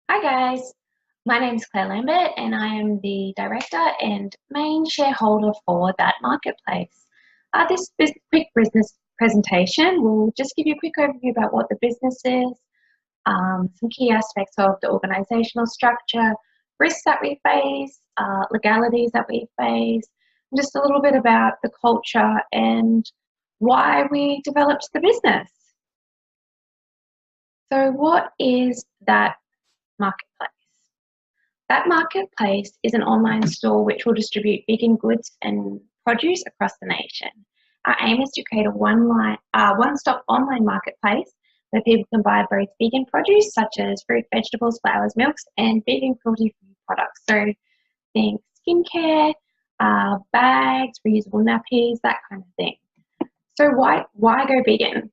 Hi guys, my name is Claire Lambert and I am the director and main shareholder for That Marketplace. This quick business presentation will just give you a quick overview about what the business is, some key aspects of the organisational structure, risks that we face, legalities that we face, and just a little bit about the culture and why we developed the business. So what is That Marketplace? That marketplace is an online store which will distribute vegan goods and produce across the nation. Our aim is to create a one-stop online marketplace where people can buy both vegan produce such as fruit, vegetables, flowers, milks, and vegan cruelty-free products. So think skincare, bags, reusable nappies, that kind of thing. So why go vegan?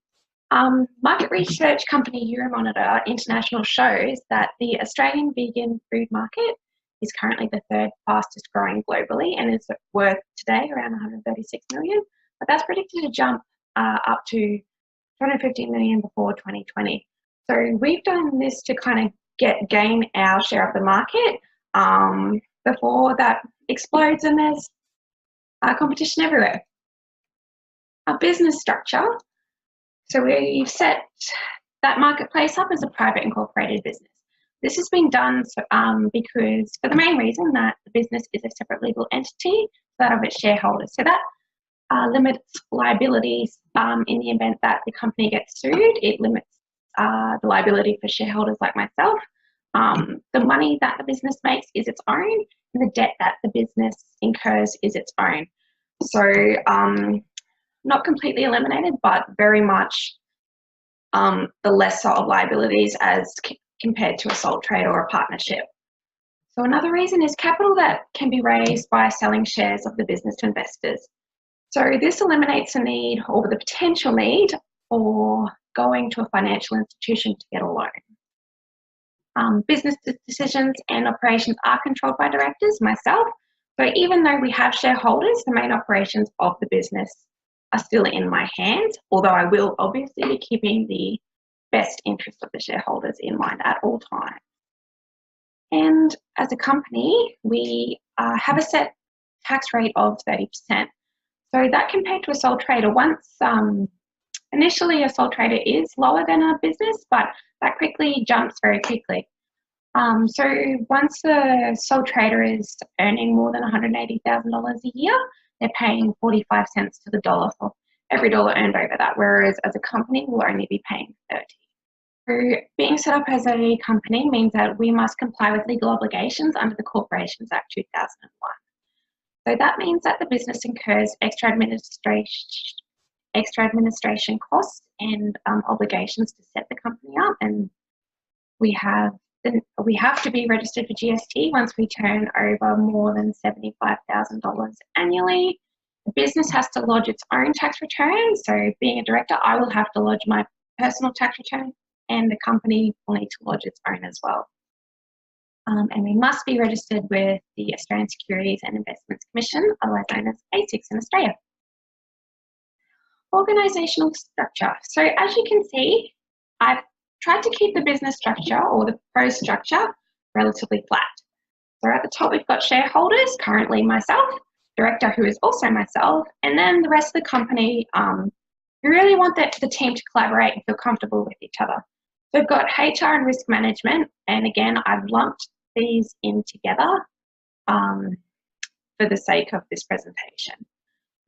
Market research company Euromonitor International shows that the Australian vegan food market is currently the third fastest growing globally and is worth today around 136 million, but that's predicted to jump up to 250 million before 2020. So we've done this to kind of gain our share of the market before that explodes and there's competition everywhere. Our business structure. So we've set That Marketplace up as a private incorporated business. This has been done because for the main reason that the business is a separate legal entity to that of its shareholders. So that limits liabilities in the event that the company gets sued. It limits the liability for shareholders like myself. The money that the business makes is its own, and the debt that the business incurs is its own. So not completely eliminated, but very much the lesser of liabilities as compared to a sole trade or a partnership. So another reason is capital that can be raised by selling shares of the business to investors. So this eliminates the need or the potential need for going to a financial institution to get a loan. Business decisions and operations are controlled by directors, myself. So even though we have shareholders, the main operations of the business are still in my hands, although I will obviously be keeping the best interest of the shareholders in mind at all times. And as a company, we have a set tax rate of 30%. So that compared to a sole trader, initially a sole trader is lower than a business, but that quickly jumps very quickly. So once the sole trader is earning more than $180,000 a year, they're paying 45 cents to the dollar for every dollar earned over that, whereas as a company, we'll only be paying 30. So being set up as a company means that we must comply with legal obligations under the Corporations Act 2001. So that means that the business incurs extra administration costs and obligations to set the company up, and we have to be registered for GST once we turn over more than $75,000 annually. The business has to lodge its own tax return. So being a director, I will have to lodge my personal tax return and the company will need to lodge its own as well. And we must be registered with the Australian Securities and Investments Commission, otherwise known as ASIC in Australia. Organisational structure. So as you can see, I've tried to keep the business structure or the pro structure relatively flat. So at the top, we've got shareholders, currently myself, director who is also myself, and then the rest of the company. We really want the team to collaborate and feel comfortable with each other. So we've got HR and risk management, and again, I've lumped these in together for the sake of this presentation.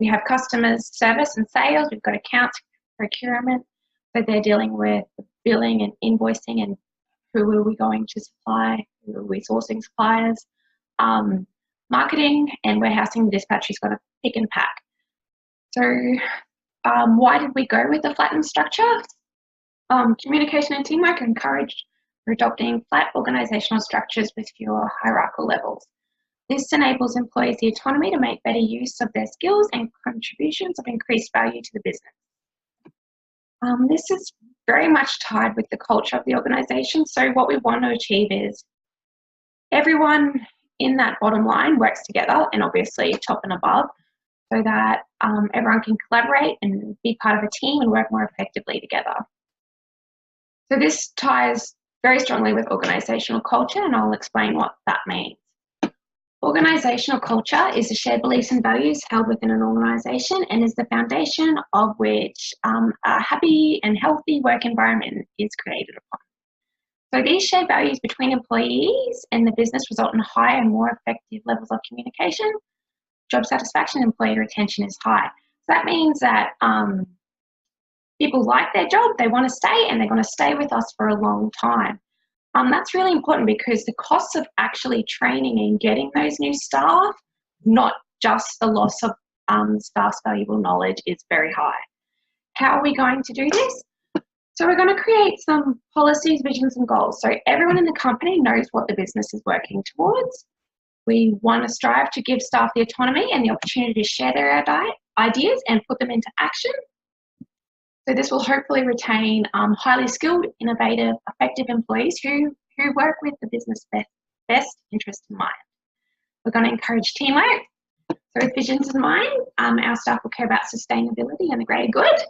We have customers, service and sales. We've got accounts, procurement, so they're dealing with billing and invoicing and who are we going to supply, who are we sourcing suppliers. Marketing and warehousing, dispatch has got to pick and pack. So why did we go with the flattened structure? Communication and teamwork encouraged for adopting flat organisational structures with fewer hierarchical levels. This enables employees the autonomy to make better use of their skills and contributions of increased value to the business. This is very much tied with the culture of the organisation. So what we want to achieve is everyone in that bottom line works together, and obviously top and above, so that everyone can collaborate and be part of a team and work more effectively together. So this ties very strongly with organisational culture, and I'll explain what that means. Organisational culture is the shared beliefs and values held within an organisation and is the foundation of which a happy and healthy work environment is created upon. So these shared values between employees and the business result in higher and more effective levels of communication, job satisfaction, employee retention is high. So that means that people like their job, they want to stay, and they're going to stay with us for a long time. That's really important because the costs of actually training and getting those new staff, not just the loss of staff's valuable knowledge, is very high. How are we going to do this? So we're going to create some policies, visions and goals. So everyone in the company knows what the business is working towards. We want to strive to give staff the autonomy and the opportunity to share their ideas and put them into action. So this will hopefully retain highly skilled, innovative, effective employees who work with the business best interest in mind. We're going to encourage teamwork. So with visions in mind, our staff will care about sustainability and the greater good.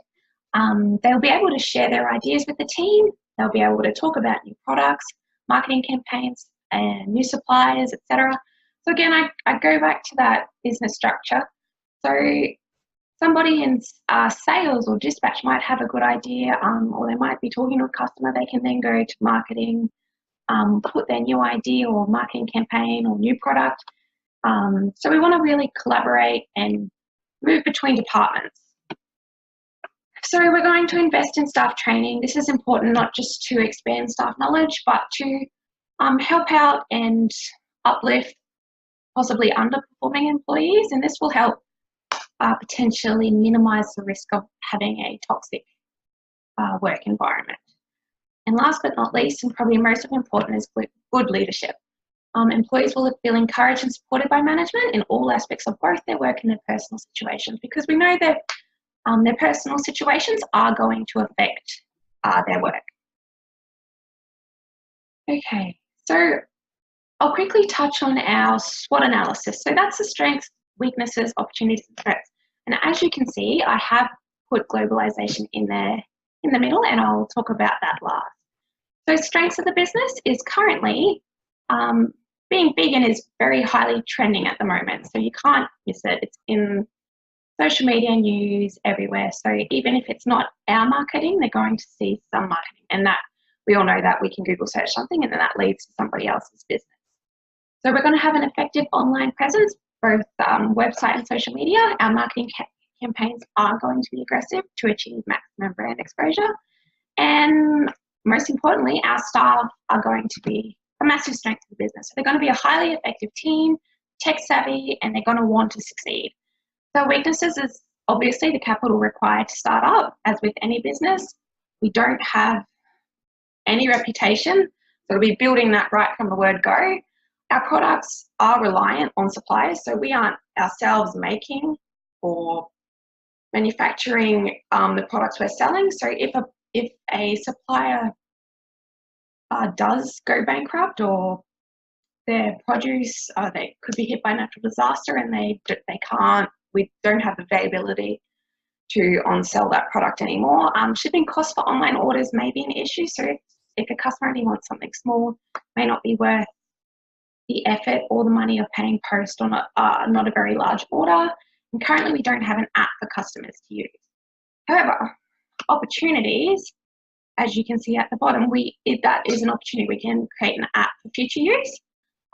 They'll be able to share their ideas with the team. They'll be able to talk about new products, marketing campaigns, and new suppliers, etc. So again, I go back to that business structure. So somebody in sales or dispatch might have a good idea, or they might be talking to a customer. They can then go to marketing, put their new idea or marketing campaign or new product. So we want to really collaborate and move between departments. So we're going to invest in staff training. This is important not just to expand staff knowledge, but to help out and uplift possibly underperforming employees, and this will help potentially minimise the risk of having a toxic work environment. And last but not least, and probably most important, is good leadership. Employees will feel encouraged and supported by management in all aspects of both their work and their personal situations, because we know that their personal situations are going to affect their work. Okay, so I'll quickly touch on our SWOT analysis. So that's the strengths, weaknesses, opportunities, and threats. And as you can see, I have put globalization in there in the middle, and I'll talk about that last. So strengths of the business is currently being vegan is very highly trending at the moment. So you can't miss it. It's in social media news everywhere. So even if it's not our marketing, they're going to see some marketing, and that we all know that we can Google search something and then that leads to somebody else's business. So we're going to have an effective online presence, both website and social media. Our marketing campaigns are going to be aggressive to achieve maximum brand exposure. And most importantly, our staff are going to be a massive strength of the business. So they're going to be a highly effective team, tech savvy, and they're going to want to succeed. So weaknesses is obviously the capital required to start up. As with any business, we don't have any reputation, so we'll be building that right from the word go. Our products are reliant on suppliers, so we aren't ourselves making or manufacturing the products we're selling. So if a supplier does go bankrupt, or their produce they could be hit by natural disaster and we don't have the availability to on-sell that product anymore. Shipping costs for online orders may be an issue. So if a customer only wants something small, it may not be worth the effort or the money of paying post on not a very large order. And currently we don't have an app for customers to use. However, opportunities, as you can see at the bottom, that is an opportunity. We can create an app for future use.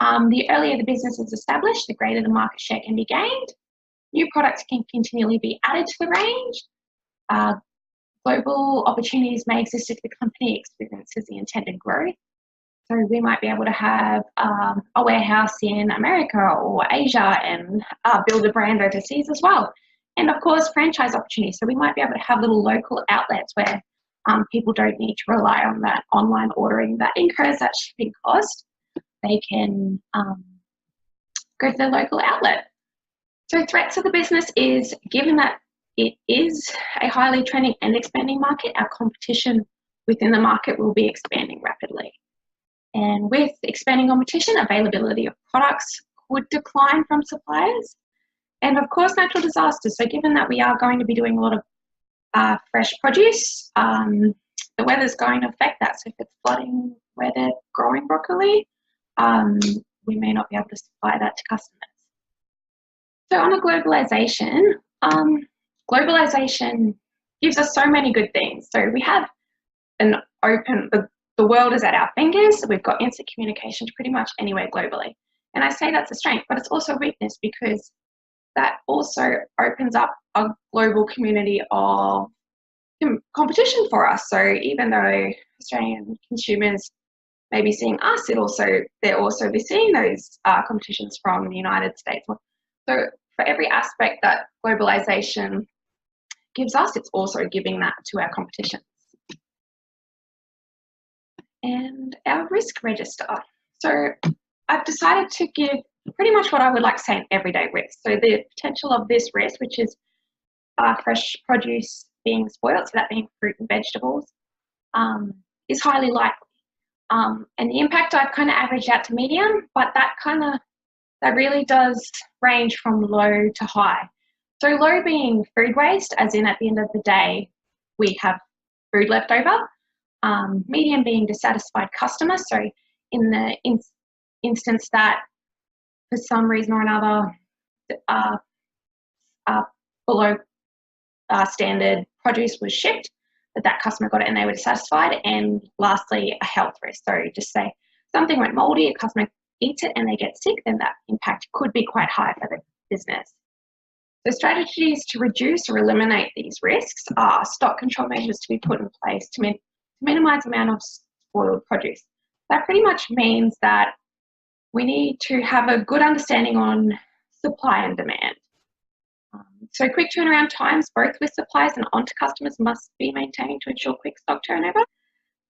The earlier the business is established, the greater the market share can be gained. New products can continually be added to the range. Global opportunities may exist if the company experiences the intended growth. So we might be able to have a warehouse in America or Asia and build a brand overseas as well. And of course, franchise opportunities. So we might be able to have little local outlets where people don't need to rely on that online ordering that incurs that shipping cost. They can go to their local outlet. So threats of the business is, given that it is a highly trending and expanding market, our competition within the market will be expanding rapidly. And with expanding competition, availability of products could decline from suppliers. And of course, natural disasters. So given that we are going to be doing a lot of fresh produce, there'll the weather's going to affect that. So if it's flooding where they're growing broccoli, we may not be able to supply that to customers. So on a globalization, globalization gives us so many good things. So we have an open, the world is at our fingers. So we've got instant communication to pretty much anywhere globally. And I say that's a strength, but it's also a weakness because that also opens up a global community of competition for us. So even though Australian consumers may be seeing us, they're also be seeing those competitions from the United States. So for every aspect that globalization gives us, it's also giving that to our competition. And our risk register. So I've decided to give pretty much what I would like to say an everyday risk. So the potential of this risk, which is fresh produce being spoiled, so that being fruit and vegetables, is highly likely. And the impact I've kind of averaged out to medium, but that really does range from low to high. So low being food waste, as in at the end of the day, we have food left over. Medium being dissatisfied customers. So in the instance that for some reason or another below standard produce was shipped, that customer got it and they were dissatisfied. And lastly, a health risk. So just say something went moldy, a customer eats it and they get sick, then that impact could be quite high for the business. The strategies to reduce or eliminate these risks are stock control measures to be put in place to minimize the amount of spoiled produce. That pretty much means that we need to have a good understanding on supply and demand. So quick turnaround times, both with suppliers and onto customers, must be maintained to ensure quick stock turnover,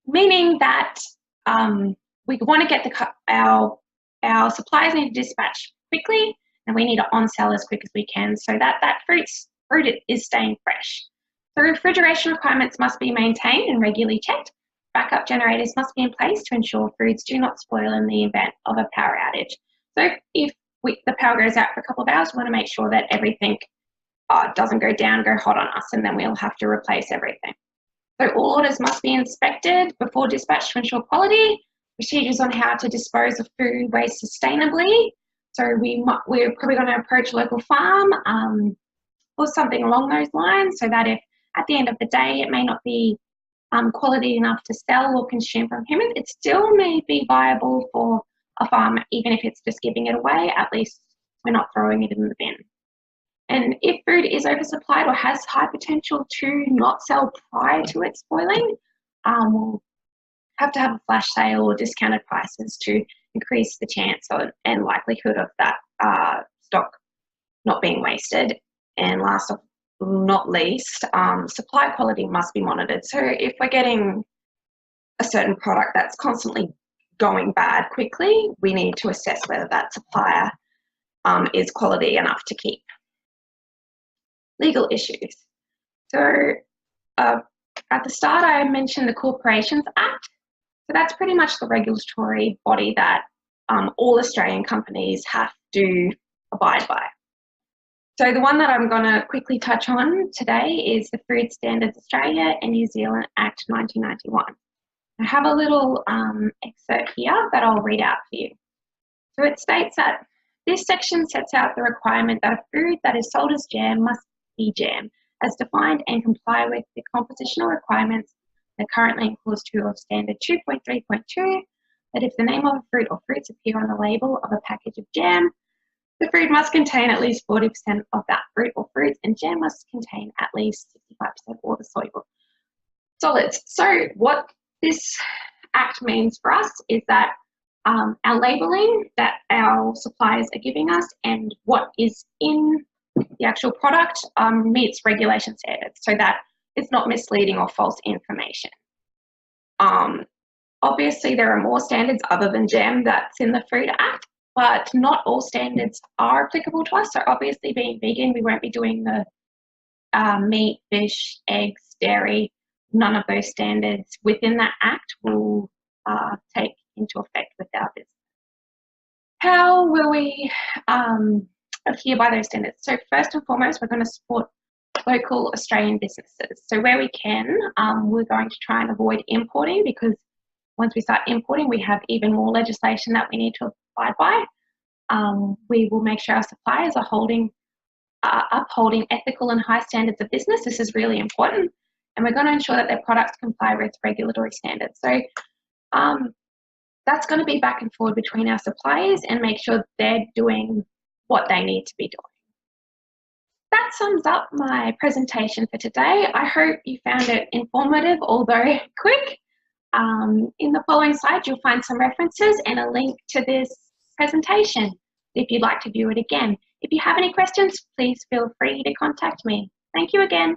meaning that we want to get our suppliers need to dispatch quickly, and we need to on-sell as quick as we can so that fruit is staying fresh. The refrigeration requirements must be maintained and regularly checked. Backup generators must be in place to ensure foods do not spoil in the event of a power outage. So if the power goes out for a couple of hours, we want to make sure that everything doesn't go hot on us, and then we'll have to replace everything. So all orders must be inspected before dispatch to ensure quality. Procedures on how to dispose of food waste sustainably. So we're probably going to approach a local farm or something along those lines, so that if at the end of the day it may not be quality enough to sell or consume from humans, it still may be viable for a farm, even if it's just giving it away. At least we're not throwing it in the bin. And if food is oversupplied or has high potential to not sell prior to it spoiling, we'll have to have a flash sale or discounted prices to increase the chance and likelihood of that stock not being wasted. And last but not least, supply quality must be monitored. So if we're getting a certain product that's constantly going bad quickly, we need to assess whether that supplier is quality enough to keep. Legal issues. So at the start, I mentioned the Corporations Act. So that's pretty much the regulatory body that all Australian companies have to abide by. So the one that I'm going to quickly touch on today is the Food Standards Australia and New Zealand Act 1991. I have a little excerpt here that I'll read out for you. So it states that this section sets out the requirement that a food that is sold as jam must be jam, as defined, and comply with the compositional requirements that currently in Clause 2 of Standard 2.3.2, that if the name of a fruit or fruits appear on the label of a package of jam, the fruit must contain at least 40% of that fruit or fruits, and jam must contain at least 65% water soluble solids. So what this act means for us is that our labelling that our suppliers are giving us and what is in the actual product meets regulation standards, so that it's not misleading or false information. Obviously, there are more standards other than jam that's in the Food Act, but not all standards are applicable to us. So obviously, being vegan, we won't be doing the meat, fish, eggs, dairy. None of those standards within that act will take into effect with our business. How will we adhere by those standards? So first and foremost, we're going to support local Australian businesses. So where we can, we're going to try and avoid importing, because once we start importing, we have even more legislation that we need to abide by. We will make sure our suppliers are upholding ethical and high standards of business. This is really important. And we're going to ensure that their products comply with regulatory standards. So that's going to be back and forward between our suppliers and make sure they're doing what they need to be doing. That sums up my presentation for today. I hope you found it informative, although quick. In the following slides, you'll find some references and a link to this presentation if you'd like to view it again. If you have any questions, please feel free to contact me. Thank you again.